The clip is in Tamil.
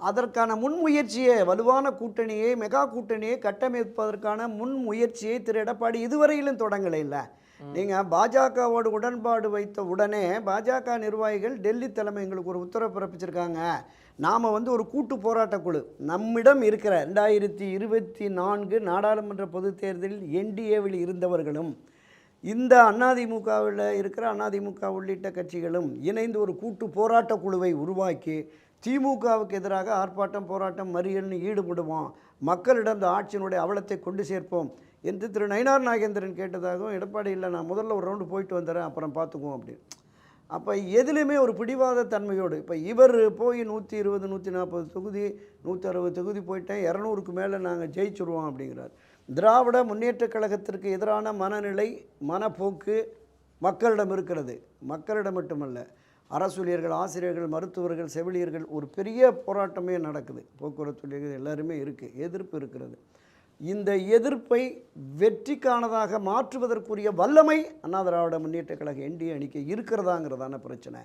அதற்கான முன்முயற்சியை வலுவான கூட்டணியை மெகா கூட்டணியை கட்டமைப்பதற்கான முன்முயற்சியை திரு எடப்பாடி இதுவரையிலும் தொடங்கலை இல்லை. நீங்கள் பாஜகவோடு உடன்பாடு வைத்த உடனே பாஜக நிர்வாகிகள் டெல்லி தலைமை எங்களுக்கு ஒரு உத்தரவு பிறப்பிச்சிருக்காங்க. நாம் ஒரு கூட்டு போராட்ட குழு நம்மிடம் இருக்கிற 2024 நாடாளுமன்ற பொதுத் தேர்தலில் என்டிஏவில் இருந்தவர்களும் இந்த அதிமுகவில் இருக்கிற அதிமுக உள்ளிட்ட கட்சிகளும் இணைந்து ஒரு கூட்டு போராட்ட குழுவை உருவாக்கி திமுகவுக்கு எதிராக ஆர்ப்பாட்டம் போராட்டம் மறியல்னு ஈடுபடுவோம், மக்களிடம் இந்த ஆட்சியினுடைய அவலத்தை கொண்டு சேர்ப்போம் என்று திரு நயினார் நாகேந்திரன் கேட்டதாகவும் எடப்பாடி இல்லை நான் முதல்ல ஒரு ரவுண்டு போயிட்டு வந்துடுறேன் அப்புறம் பார்த்துக்குவோம் அப்படின்னு. அப்போ எதுலேயுமே ஒரு பிடிவாத தன்மையோடு இப்போ இவர் போய் 120 140 தொகுதி 160 தொகுதி போயிட்டேன் 200க்கு மேலே நாங்கள் ஜெயிச்சுருவோம் அப்படிங்கிறார். திராவிட முன்னேற்றக் கழகத்திற்கு எதிரான மனநிலை மனப்போக்கு மக்களிடம் இருக்கிறது. மக்களிடம் மட்டுமல்ல, அரசு ஊழியர்கள், ஆசிரியர்கள், மருத்துவர்கள், செவிலியர்கள் ஒரு பெரிய போராட்டமே நடக்குது. போக்குவரத்து ஊழியர்கள் எல்லாருமே இருக்குது, எதிர்ப்பு இருக்கிறது. இந்த எதிர்ப்பை வெற்றிக்கானதாக மாற்றுவதற்குரிய வல்லமை அண்ணா திராவிட முன்னேற்றக் கழக என்டிஏ அணிக்கு இருக்கிறதாங்கிறதான பிரச்சனை.